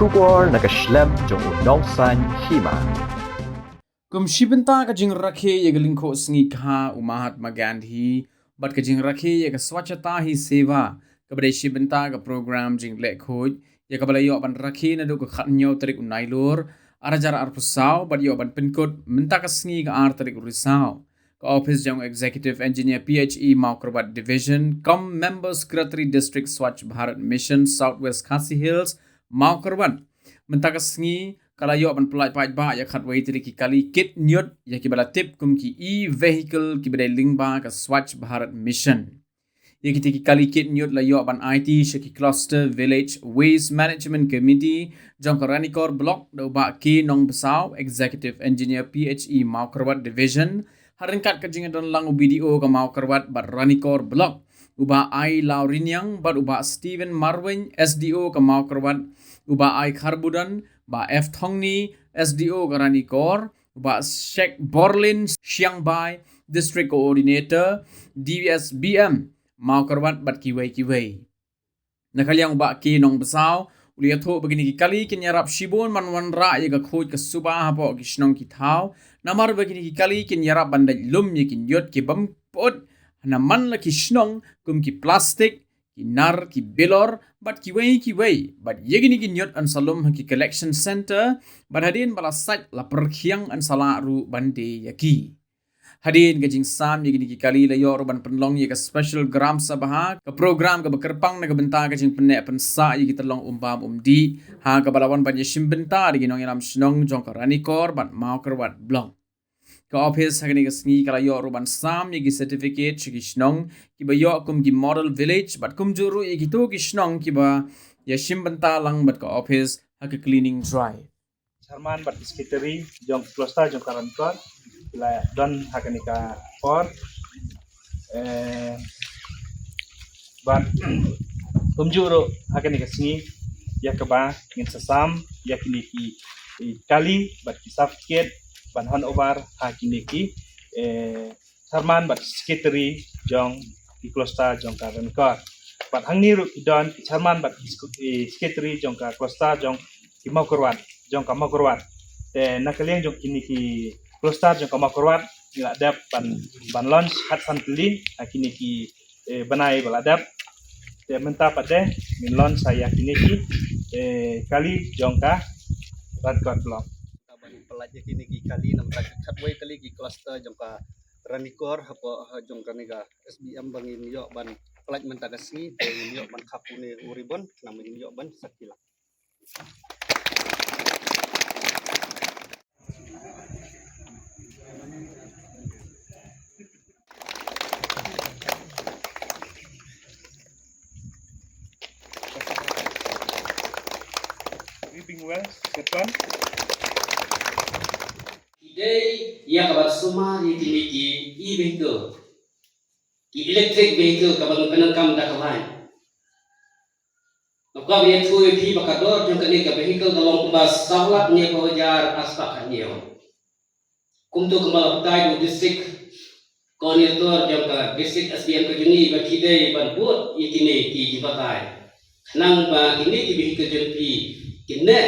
Shubor nakaslem jong unongsan hima. Kumshibenta ka jing rakhe ye galingko sngi kha Mahatma Gandhi bat ka jing rakhe ye ka swachhata hi seva ka bade shibenta ka program jing le khoj ye ka bala yo ban rakhe na do ka khatnyo tarik unailor arajar arpusaw bat yo ban pinkot menta ka sngi ka ar tarik risau ka office jong executive engineer PHE Maukrabat division com member secretary district Swachh Bharat mission Southwest Khasi Hills Maukrabat menta ka sngi kala yo ban pelai pai ba ya khat wei tri ki kali kit nyot ya ki bala tip kum ki vehicle ki bade lingba ka Swachh Bharat mission ya ki kali kit nyot la yo ban IT shaki cluster village waste management committee jong Ranikor block do ba ki nong besau executive engineer PHE Maukrabat division haringkat ka jinga don lang BDO ka Maukrabat bat Ranikor block uba ai Laurinyang bat uba Steven Marwin SDO ka Maukrabat uba ai Kharbudan ba F Thongni SDO Garani Kor ba Sheikh Borlin Siangbai District Coordinator DSBM Maukrabat bat kiwei nakaliang ba ki nong besau ulia tho begini ki kali kinyarap shibon manwan ra ye ga khoj ka suba hapo ki shnong ki thau namar begini ki kali kinyarap bandai lum ye kin yot ki bam pot na man la ki shnong kum ki plastic ki nar ki belor bat ki wei bat yegini ki nyot an salum ki collection center bat hadin bala site la perkhiang an sala ru bande yaki hadin gajing sam yegini ki kali la yor ban penlong ye ka special gram sabah ka program ka bekerpang na ka benta ka jing penne pensa ye ki telong umbam umdi ha ka balawan ban ye shimbenta di ginong yalam shnong jong ka Ranikor bat Maukrabat blong ka office hagani ka sngi kala yo ruban sam ye ki certificate ki shnong ki ba yo kum ki model village bat kum juru ye ki to ki shnong ki ba ya shimbenta lang bat ka office ha ka cleaning drive Sarman bat sekretari jong klosta jong Ranikor la don hakani ka or ban kumjuro hakani ka sngi ya ka ba ngin sasam ya kini ki kali bat ki certificate ban han over hakini ki Sarman bat sekretari jong ki klosta jong Ranikor bat hangni ru don Sarman bat sekretari jong ka klosta jong ki Maukrabat jong ka Maukrabat nakaliang jong kini ki Kloster jong Maukrabat ngiladap ban launch hat santli kini ki banai baladap te menta pade min launch saya kini ki kali jong ka Ranikor blok ban pelaj kini ki kali nam tak khatwai kali ki cluster jong ka Ranikor hapo jong ka niga SBM bangin yo ban pelaj menta kasni bangin yo ban khapune uribon namin yo ban sakila Living well sepan Today, ia kabar semua di timiki e-vehicle, electric vehicle kabar penangkam dah kawan. Maka dia tuai pi bakador jangka ni ka vehicle dalam pembas sahlat ni pawajar aspak kanyo. Kumtu kembal petai do district koordinator jangka district SDM kejuni bagi day ban buat ikini ki jibatai. Nang ba ini ki vehicle jempi kene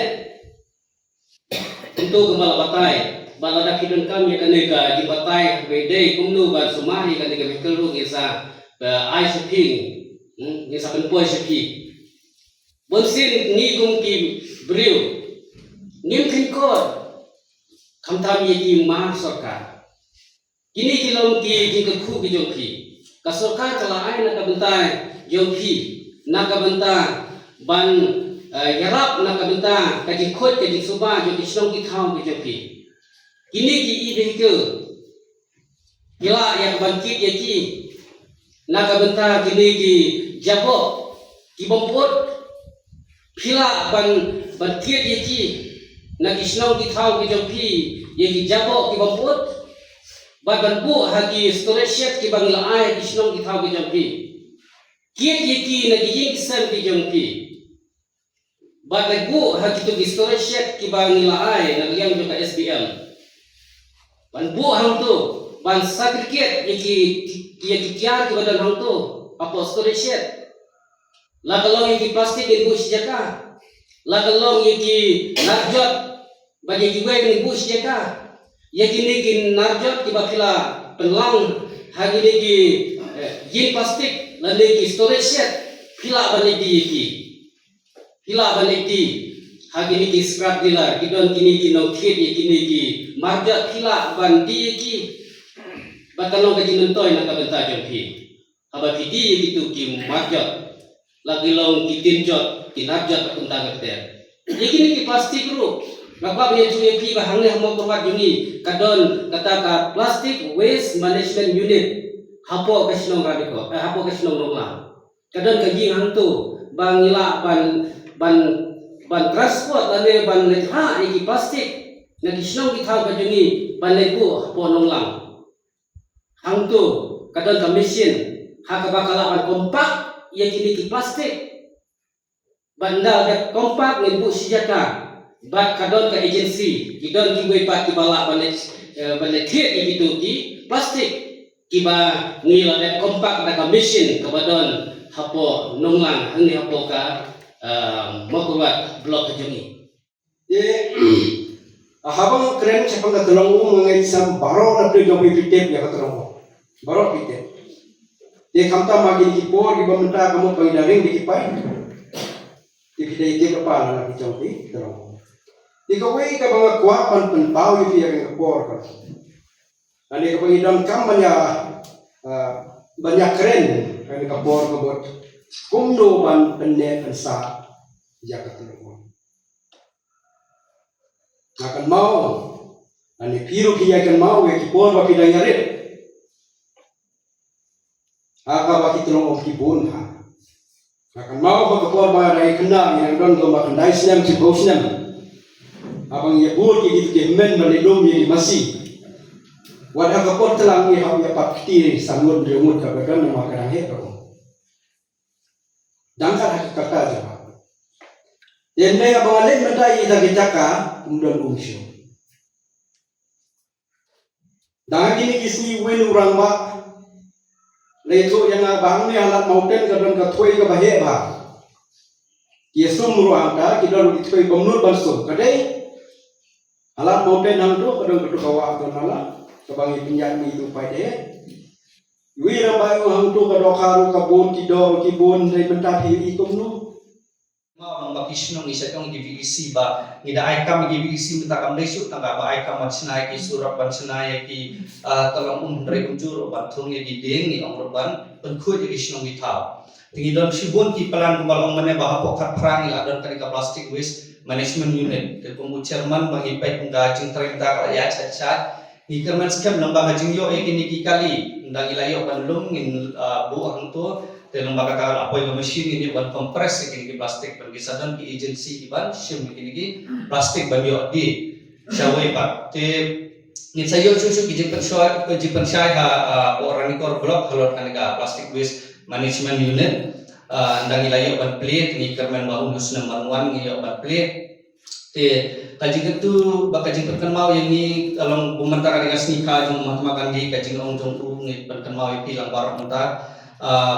untuk kembal petai balada kidon kami kanega jibatai bede kumnu ban sumari kanega vehicle ru ngisa ai shopping ngisa penpoi shopping Bonsin ni gum ki beriu nim khinkor khamtam ye ki mar sarkar kini kilom ki jing khu bi jong ki ka sarkar kala ai na ka bentai jong ki na ka benta ban yarap na ka benta ka jing khot ka jing suba jong ki shlong ki thau ki jong ki kini ki i vehicle kila yang bangkit ye ki na ka benta kini ki jabo ki bompot Pila ban tiet ye ki na kisnau ki thau ki jompi ye ki jabo ki bamput ban bu ha ki storage shed ki bang laai kisnau ki thau ki jompi kiet ye ki na ki ying sem ki jompi ban bu ha ki tu ki storage shed ki bang laai na yang jo ka SBM ban bu hang tu ban certificate ye ki kiar ki badan hang tu apa storage shed La kalau yang di plastik di bus jaka lagalong yaki narjot bagi kiwe ni bus jeka yaki niki narjot kiba kila penlang hagi niki yin plastik lan niki storage shed kila balik di yaki kila balik di hagi niki scrap dealer kidon kini kino kit yaki niki marjot kila ban di yaki batalong kaji nentoy nak kabenta jompi haba kidi yaki tu ki marjot lagi long kitinjot kinarjot tentang keter yaki niki plastik ru Ngapa punya cumi pi bahang ni hamo korbat jungi kadon kata ka plastic waste management unit hapo ka sinong radiko hapo ka sinong rongla kadon ka ging hantu bangila ban transport lane ban letra iki plastik nagi sinong kita ka jungi ban lebu hapo nonglang hantu kadon ka mesin haka bakala ban kompak ia kini ki plastik bandal dak kompak ngebu sijata bat kadon ke agensi kidon kiwe pat kibala balik thiet gitu ki plastik kiba ngila dan kompak da mesin kabadon hapo nonglang hangni hapo ka makuat blok jungi ye habang keren sepang katulong ngai sam baro na pre jobi pitep ya katulong baro pitep ye kamta magi ki por ki bamenta kamu paidaring di pai dikidai kepala na ki jobi katulong Ikawai ka mga kuwapan pantao yung piyang kapor ka. Ani ka pangidang kamanya banyak keren kani kapor ka bot. Kumdo man penne ansa jagat tulungan. Akan mau ani piru kiya kan mau ya kipor ba pinangarit. Aka ba kitulong kibun ha. Akan mau ba kapor ba rai kena yang don go makandai sinam si bosnam. Abang ia buat gitu kemen melindung yang masih. Wadah kapor telang ia hau ia pakti sangun remut kabakan nama kerang hekau. Dangkal hakikat aja. Yang ni abang alih mendai ita kecaka umdan umsyo. Dangan kini kisni win urang ba. Leto yang abang ni alat mauten kadang katoi kabahe ba. Yesum ruang ka kidon itoi komnur bansum kadai. Alat mountain hang tu kadang berdoa atau nala kebangi pinjam itu pada wira bayu hang tu kadang karu kabun tidor kibun dari mentah hiu ikum nu mau nang bakisnong isa kang GVC ba ngida ay kam GVC minta kam desu tanga ba ay kam matsinay ki surap ban sinay ki tolong umdre unjur ban thung di deng ni ong ban penkhud GVC bitaw tingidon sibun ki pelan kumalong mane ba hapok katprang ila don ka plastic waste management unit ke pemu chairman bagi pai penggajing 30 rakyat cacat ni kerman skam lembaga jingyo kini ki kali ndang ilayo panlung in bu ang to te lembaga ka apoy ga machine ini ban kompres kini ki plastik ban gisadan ki agency ban sim kini ki plastik ban yo di shawai pa te ni sayo susu ki jipan syai ha orang ikor blok halor kaniga plastic waste management unit ndang ilayo ban plate ni kerman bahun husna manwan ni yo ban plate te kajing itu bakajing kan mau yang ni kalau pementara dengan snika jong Mahatma Gandhi kajing ong jong ni kan mau pilang barang mentah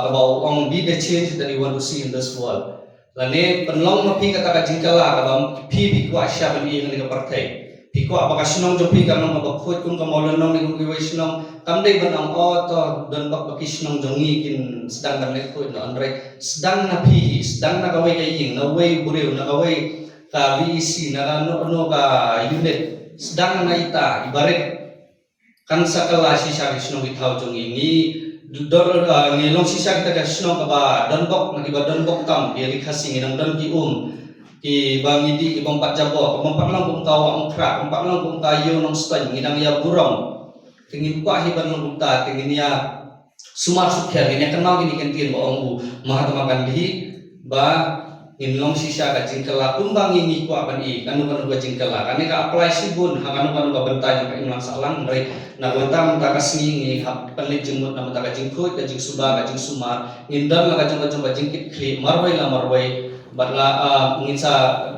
about ong be the change that we want to see in this world lane penlong mapi kata kajing kala kabam pi kwa sya ban ni ngi partai pi kwa apakah sinong jong pi kan ong bakut kun ka maulan nong ni kun sinong kamdai ban ang to don bak sinong jong ni kin sedang ban le ko no andre sedang na pi sedang na gawai kaying na way bureu na gawai ka VEC na ano ka unit sedang na ita ibarat kan sakala sisa sinong itaw jong ini dor ngilong sisa kita ka sinong ka ba donbok na iba donbok kam diri kasing nang don ki bangi di ibang patjabo pempak lang kung tawa ang kra pempak lang kung tayo nang stan nginang ya burong tingin ko ahiban ng bunta tingin niya sumasukya niya kenal gini kentin mo ang Mahatma Gandhi ba inlong sisa ka jingkala tumbang ini ko apan i kanu ka jingkala kani ka apply sibun kanu ka bentay ka imlang salang dari na wata mata ka singi palit jengmut na mata ka jingkut ka jing suba ka jing sumar ngindar la ka jingkit kli marway batla nginsa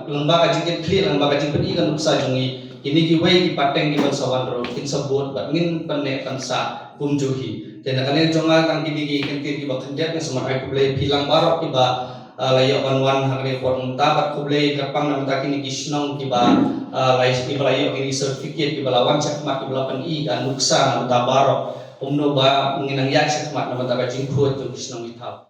lembaga jingkit kli lembaga jingkit i kan uksa jungi ini giwai ipateng di bansawan ro kin sebut bat ngin penne kansa kumjuhi dan kalian jonga kang kini kentir ki bakendek na semar aku boleh bilang barok tiba layo banwan hagre form tabat kuble kapang nam takini kisnong kiba lais kiba layo ini certificate kiba lawan cakmat kiba pan I kan nuksa nam tabaro umno ba nginang yak cakmat nam tabajing kuat tu kisnong itau